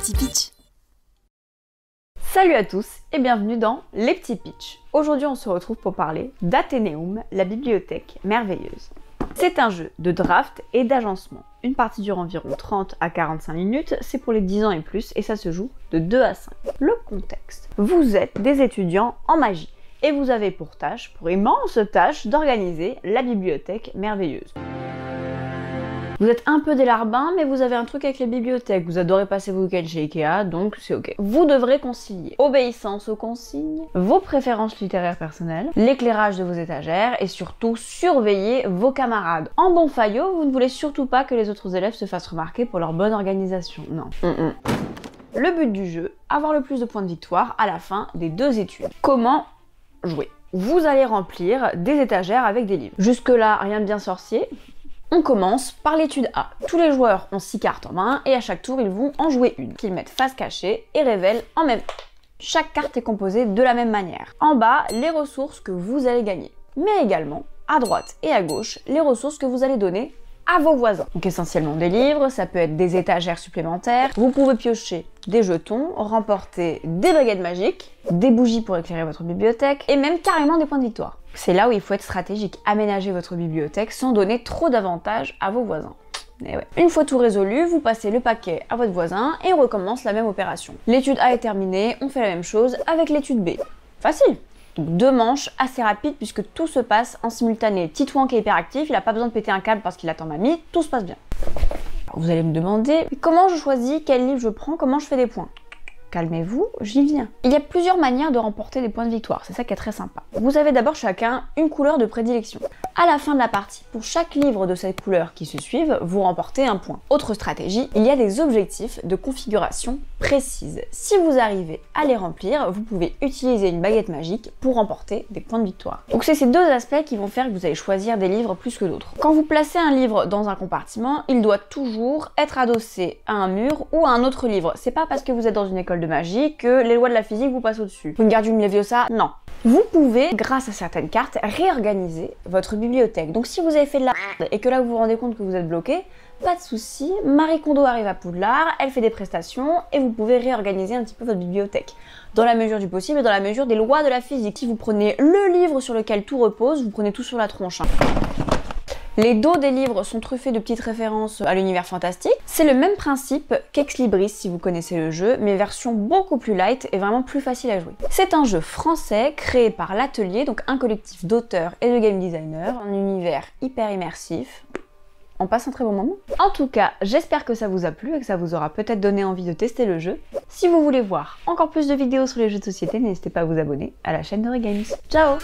petits pitchs. Salut à tous et bienvenue dans Les Petits Pitchs. Aujourd'hui on se retrouve pour parler d'Athénéum, la bibliothèque merveilleuse. C'est un jeu de draft et d'agencement. Une partie dure environ 30 à 45 minutes, c'est pour les 10 ans et plus et ça se joue de 2 à 5. Le contexte. Vous êtes des étudiants en magie et vous avez pour immense tâche, d'organiser la bibliothèque merveilleuse. Vous êtes un peu des larbins, mais vous avez un truc avec les bibliothèques. Vous adorez passer vos week-ends chez Ikea, donc c'est ok. Vous devrez concilier obéissance aux consignes, vos préférences littéraires personnelles, l'éclairage de vos étagères et surtout surveiller vos camarades. En bon faillot, vous ne voulez surtout pas que les autres élèves se fassent remarquer pour leur bonne organisation. Non. Le but du jeu, avoir le plus de points de victoire à la fin des 2 études. Comment jouer? Vous allez remplir des étagères avec des livres. Jusque-là, rien de bien sorcier. On commence par l'étude A. Tous les joueurs ont 6 cartes en main et à chaque tour, ils vont en jouer une, qu'ils mettent face cachée et révèlent en même temps. Chaque carte est composée de la même manière. En bas, les ressources que vous allez gagner, mais également, à droite et à gauche, les ressources que vous allez donner à vos voisins. Donc essentiellement des livres, ça peut être des étagères supplémentaires, vous pouvez piocher des jetons, remporter des baguettes magiques, des bougies pour éclairer votre bibliothèque et même carrément des points de victoire. C'est là où il faut être stratégique, aménager votre bibliothèque sans donner trop d'avantages à vos voisins. Et ouais. Une fois tout résolu, vous passez le paquet à votre voisin et on recommence la même opération. L'étude A est terminée, on fait la même chose avec l'étude B. Facile! Donc 2 manches assez rapides puisque tout se passe en simultané. Titouan qui est hyperactif, il n'a pas besoin de péter un câble parce qu'il attend mamie, tout se passe bien. Alors vous allez me demander, comment je choisis quel livre je prends, comment je fais des points? Calmez-vous, j'y viens. Il y a plusieurs manières de remporter des points de victoire, c'est ça qui est très sympa. Vous avez d'abord chacun une couleur de prédilection. À la fin de la partie, pour chaque livre de cette couleur qui se suivent, vous remportez un point. Autre stratégie, il y a des objectifs de configuration précises. Si vous arrivez à les remplir, vous pouvez utiliser une baguette magique pour remporter des points de victoire. Donc c'est ces 2 aspects qui vont faire que vous allez choisir des livres plus que d'autres. Quand vous placez un livre dans un compartiment, il doit toujours être adossé à un mur ou à un autre livre. C'est pas parce que vous êtes dans une école de magie que les lois de la physique vous passent au-dessus. Wingardium Leviosa, non. Vous pouvez, grâce à certaines cartes, réorganiser votre bibliothèque. Donc si vous avez fait de la merde et que là vous vous rendez compte que vous êtes bloqué, pas de souci, Marie Kondo arrive à Poudlard, elle fait des prestations et vous pouvez réorganiser un petit peu votre bibliothèque. Dans la mesure du possible et dans la mesure des lois de la physique. Si vous prenez le livre sur lequel tout repose, vous prenez tout sur la tronche. Les dos des livres sont truffés de petites références à l'univers fantastique. C'est le même principe qu'Ex Libris si vous connaissez le jeu, mais version beaucoup plus light et vraiment plus facile à jouer. C'est un jeu français créé par l'Atelier, donc un collectif d'auteurs et de game designers, un univers hyper immersif. On passe un très bon moment. En tout cas, j'espère que ça vous a plu et que ça vous aura peut-être donné envie de tester le jeu. Si vous voulez voir encore plus de vidéos sur les jeux de société, n'hésitez pas à vous abonner à la chaîne de Regames. Ciao!